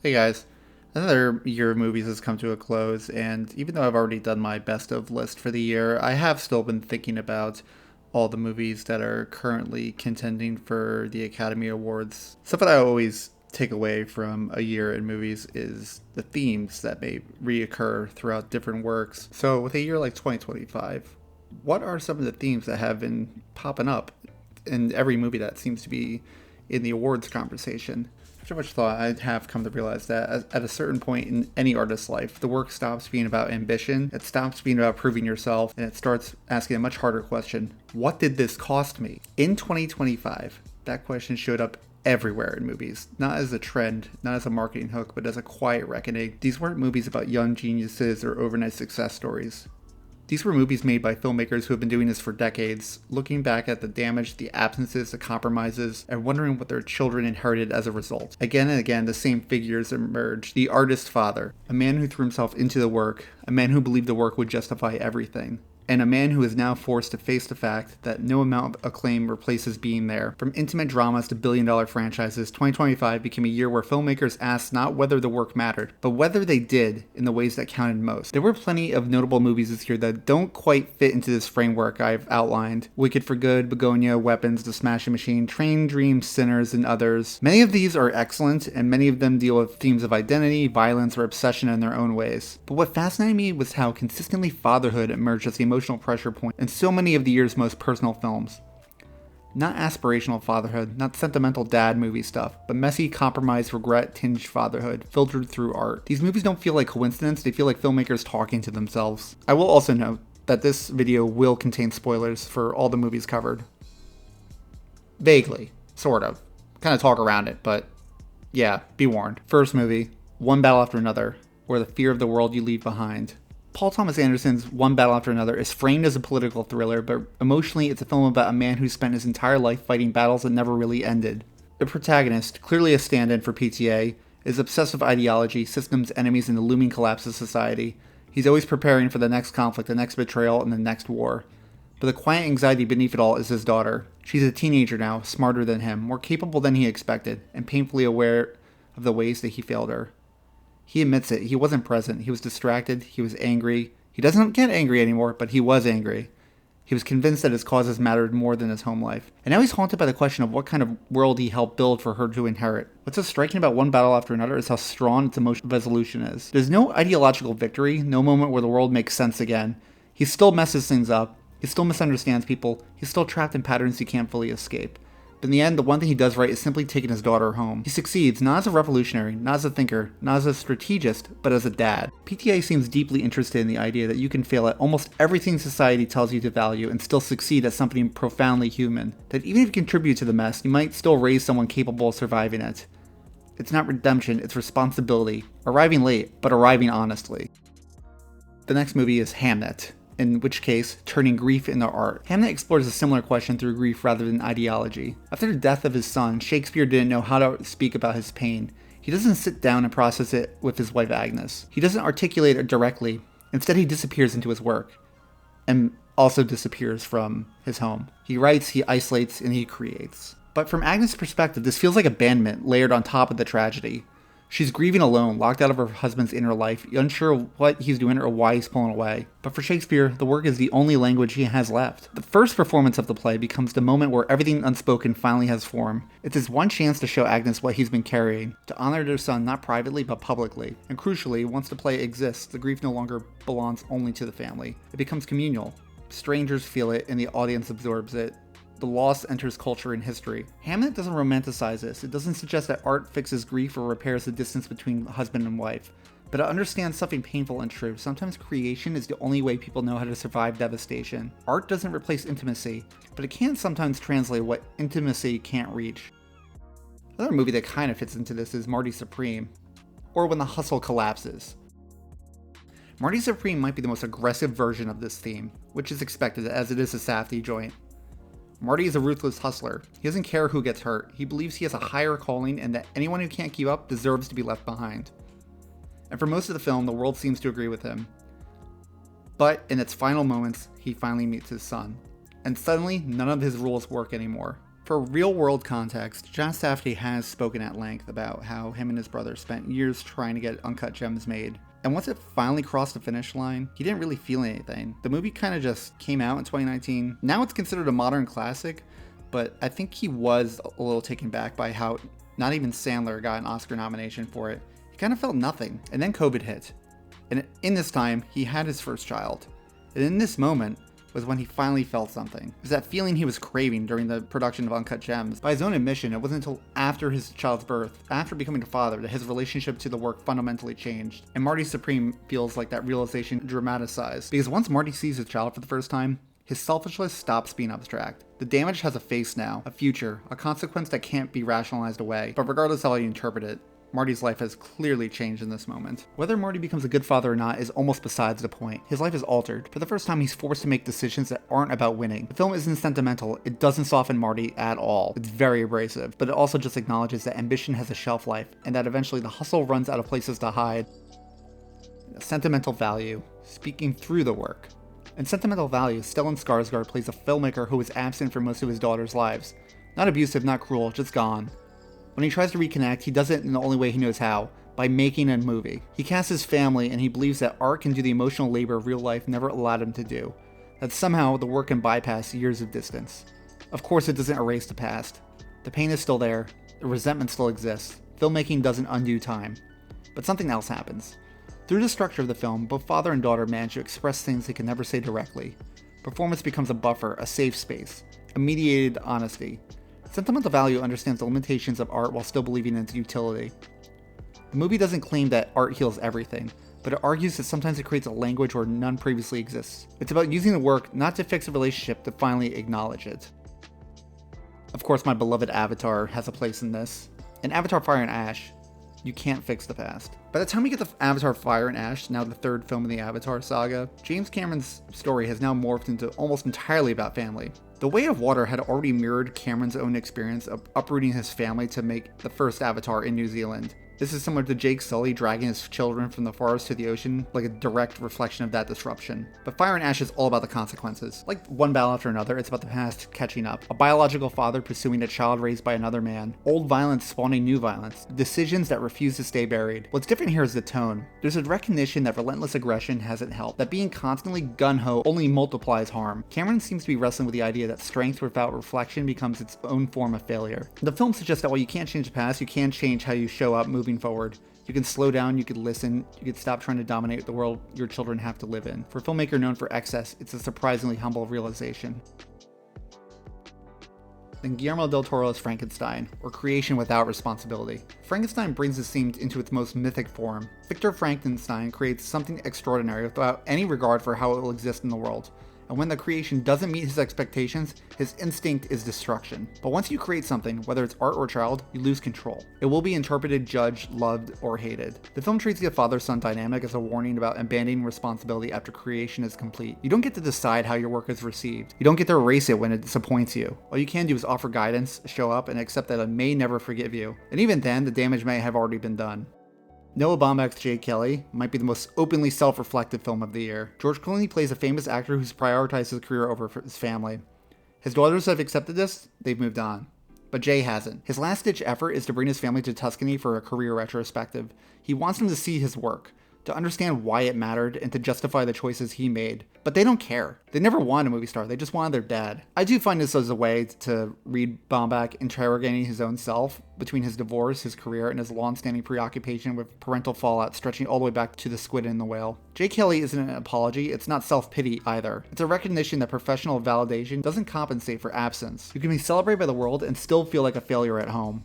Hey guys, another year of movies has come to a close, and even though I've already done my best of list for the year, I have still been thinking about all the movies that are currently contending for the Academy Awards. Something I always take away from a year in movies is the themes that may reoccur throughout different works. So, with a year like 2025, what are some of the themes that have been popping up in every movie that seems to be in the awards conversation? After much thought, I have come to realize that at a certain point in any artist's life, the work stops being about ambition, it stops being about proving yourself, and it starts asking a much harder question: what did this cost me? In 2025, that question showed up everywhere in movies, not as a trend, not as a marketing hook, but as a quiet reckoning. These weren't movies about young geniuses or overnight success stories. These were movies made by filmmakers who have been doing this for decades, looking back at the damage, the absences, the compromises, and wondering what their children inherited as a result. Again and again, the same figures emerge. The artist father, a man who threw himself into the work, a man who believed the work would justify everything, and a man who is now forced to face the fact that no amount of acclaim replaces being there. From intimate dramas to billion-dollar franchises, 2025 became a year where filmmakers asked not whether the work mattered, but whether they did in the ways that counted most. There were plenty of notable movies this year that don't quite fit into this framework I've outlined. Wicked for Good, Begonia, Weapons, The Smashing Machine, Train, Dreams, Sinners, and others. Many of these are excellent, and many of them deal with themes of identity, violence, or obsession in their own ways. But what fascinated me was how consistently fatherhood emerged as the emotional pressure point in so many of the year's most personal films. Not aspirational fatherhood, not sentimental dad movie stuff, but messy, compromised, regret-tinged fatherhood filtered through art. These movies don't feel like coincidence, they feel like filmmakers talking to themselves. I will also note that this video will contain spoilers for all the movies covered. Vaguely, sort of. Kind of talk around it, but yeah, be warned. First movie, One Battle After Another, or The Fear of the World You Leave Behind. Paul Thomas Anderson's One Battle After Another is framed as a political thriller, but emotionally it's a film about a man who spent his entire life fighting battles that never really ended. The protagonist, clearly a stand-in for PTA, is obsessed with ideology, systems, enemies, and the looming collapse of society. He's always preparing for the next conflict, the next betrayal, and the next war. But the quiet anxiety beneath it all is his daughter. She's a teenager now, smarter than him, more capable than he expected, and painfully aware of the ways that he failed her. He admits it. He wasn't present. He was distracted. He was angry. He doesn't get angry anymore, but he was angry. He was convinced that his causes mattered more than his home life. And now he's haunted by the question of what kind of world he helped build for her to inherit. What's so striking about One Battle After Another is how strong its emotional resolution is. There's no ideological victory, no moment where the world makes sense again. He still messes things up. He still misunderstands people. He's still trapped in patterns he can't fully escape. But in the end, the one thing he does right is simply taking his daughter home. He succeeds, not as a revolutionary, not as a thinker, not as a strategist, but as a dad. PTA seems deeply interested in the idea that you can fail at almost everything society tells you to value and still succeed at something profoundly human. That even if you contribute to the mess, you might still raise someone capable of surviving it. It's not redemption, it's responsibility. Arriving late, but arriving honestly. The next movie is Hamnet, in which case, turning grief into art. Hamnet explores a similar question through grief rather than ideology. After the death of his son, Shakespeare didn't know how to speak about his pain. He doesn't sit down and process it with his wife Agnes. He doesn't articulate it directly. Instead, he disappears into his work, and also disappears from his home. He writes, he isolates, and he creates. But from Agnes' perspective, this feels like abandonment layered on top of the tragedy. She's grieving alone, locked out of her husband's inner life, unsure of what he's doing or why he's pulling away. But for Shakespeare, the work is the only language he has left. The first performance of the play becomes the moment where everything unspoken finally has form. It's his one chance to show Agnes what he's been carrying, to honor their son not privately but publicly. And crucially, once the play exists, the grief no longer belongs only to the family. It becomes communal. Strangers feel it and the audience absorbs it. The loss enters culture and history. Hamlet doesn't romanticize this. It doesn't suggest that art fixes grief or repairs the distance between husband and wife. But it understands something painful and true. Sometimes creation is the only way people know how to survive devastation. Art doesn't replace intimacy, but it can sometimes translate what intimacy can't reach. Another movie that kind of fits into this is Marty Supreme, or When the Hustle Collapses. Marty Supreme might be the most aggressive version of this theme, which is expected as it is a Safdie joint. Marty is a ruthless hustler. He doesn't care who gets hurt. He believes he has a higher calling and that anyone who can't keep up deserves to be left behind. And for most of the film, the world seems to agree with him. But in its final moments, he finally meets his son. And suddenly, none of his rules work anymore. For real-world context, John Safdie has spoken at length about how him and his brother spent years trying to get Uncut Gems made. And once it finally crossed the finish line, he didn't really feel anything. The movie kind of just came out in 2019. Now it's considered a modern classic, but I think he was a little taken back by how not even Sandler got an Oscar nomination for it. He kind of felt nothing. And then COVID hit. And in this time, he had his first child. And in this moment was when he finally felt something. It was that feeling he was craving during the production of Uncut Gems. By his own admission, it wasn't until after his child's birth, after becoming a father, that his relationship to the work fundamentally changed. And Marty Supreme feels like that realization dramatized. Because once Marty sees his child for the first time, his selfishness stops being abstract. The damage has a face now, a future, a consequence that can't be rationalized away. But regardless of how you interpret it, Marty's life has clearly changed in this moment. Whether Marty becomes a good father or not is almost besides the point. His life is altered. For the first time, he's forced to make decisions that aren't about winning. The film isn't sentimental. It doesn't soften Marty at all. It's very abrasive, but it also just acknowledges that ambition has a shelf life and that eventually the hustle runs out of places to hide. A sentimental value, speaking through the work. In Sentimental Value, Stellan Skarsgård plays a filmmaker who was absent for most of his daughter's lives. Not abusive, not cruel, just gone. When he tries to reconnect, he does it in the only way he knows how, by making a movie. He casts his family, and he believes that art can do the emotional labor real life never allowed him to do. That somehow the work can bypass years of distance. Of course, it doesn't erase the past. The pain is still there, the resentment still exists. Filmmaking doesn't undo time. But something else happens. Through the structure of the film, both father and daughter manage to express things they can never say directly. Performance becomes a buffer, a safe space, a mediated honesty. Sentimental Value understands the limitations of art while still believing in its utility. The movie doesn't claim that art heals everything, but it argues that sometimes it creates a language where none previously exists. It's about using the work not to fix a relationship, to finally acknowledge it. Of course, my beloved Avatar has a place in this. In Avatar Fire and Ash, you can't fix the past. By the time we get to Avatar Fire and Ash, now the third film in the Avatar saga, James Cameron's story has now morphed into almost entirely about family. The Way of Water had already mirrored Cameron's own experience of uprooting his family to make the first Avatar in New Zealand. This is similar to Jake Sully dragging his children from the forest to the ocean, like a direct reflection of that disruption. But Fire and Ash is all about the consequences. Like One Battle After Another, it's about the past catching up. A biological father pursuing a child raised by another man. Old violence spawning new violence. Decisions that refuse to stay buried. What's different here is the tone. There's a recognition that relentless aggression hasn't helped. That being constantly gung-ho only multiplies harm. Cameron seems to be wrestling with the idea that strength without reflection becomes its own form of failure. The film suggests that while you can't change the past, you can change how you show up moving forward. You can slow down, you can listen, you can stop trying to dominate the world your children have to live in. For a filmmaker known for excess, it's a surprisingly humble realization. Then Guillermo del Toro's Frankenstein, or Creation Without Responsibility. Frankenstein brings this theme into its most mythic form. Victor Frankenstein creates something extraordinary without any regard for how it will exist in the world. And when the creation doesn't meet his expectations, his instinct is destruction. But once you create something, whether it's art or child, you lose control. It will be interpreted, judged, loved, or hated. The film treats the father-son dynamic as a warning about abandoning responsibility after creation is complete. You don't get to decide how your work is received. You don't get to erase it when it disappoints you. All you can do is offer guidance, show up, and accept that it may never forgive you. And even then, the damage may have already been done. Noah Baumbach's Jay Kelly might be the most openly self-reflective film of the year. George Clooney plays a famous actor who's prioritized his career over his family. His daughters have accepted this, they've moved on. But Jay hasn't. His last-ditch effort is to bring his family to Tuscany for a career retrospective. He wants them to see his work, to understand why it mattered, and to justify the choices he made. But they don't care. They never wanted a movie star, they just wanted their dad. I do find this as a way to read Baumbach interrogating his own self between his divorce, his career, and his long-standing preoccupation with parental fallout stretching all the way back to the squid and the whale. Jay Kelly isn't an apology, it's not self-pity either. It's a recognition that professional validation doesn't compensate for absence. You can be celebrated by the world and still feel like a failure at home.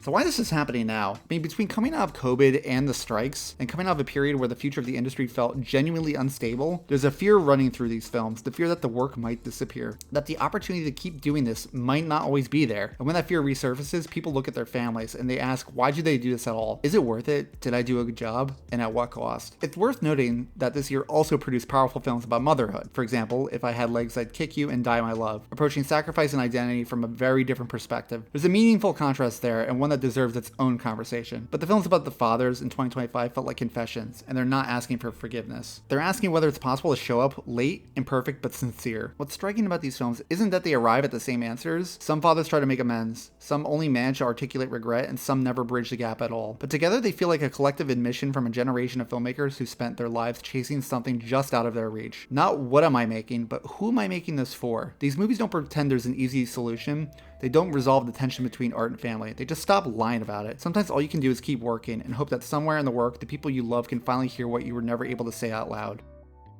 So why this is happening now? I mean, between coming out of COVID and the strikes, and coming out of a period where the future of the industry felt genuinely unstable, there's a fear running through these films, the fear that the work might disappear, that the opportunity to keep doing this might not always be there. And when that fear resurfaces, people look at their families and they ask, why do they do this at all? Is it worth it? Did I do a good job? And at what cost? It's worth noting that this year also produced powerful films about motherhood. For example, If I Had Legs, I'd Kick You and Die My Love, approaching sacrifice and identity from a very different perspective. There's a meaningful contrast there, and one that that deserves its own conversation. But the films about the fathers in 2025 felt like confessions, and they're not asking for forgiveness. They're asking whether it's possible to show up late, imperfect, but sincere. What's striking about these films isn't that they arrive at the same answers. Some fathers try to make amends, some only manage to articulate regret, and some never bridge the gap at all. But together they feel like a collective admission from a generation of filmmakers who spent their lives chasing something just out of their reach. Not what am I making, but who am I making this for? These movies don't pretend there's an easy solution. They don't resolve the tension between art and family. They just stop lying about it. Sometimes all you can do is keep working and hope that somewhere in the work, the people you love can finally hear what you were never able to say out loud.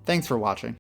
Thanks for watching.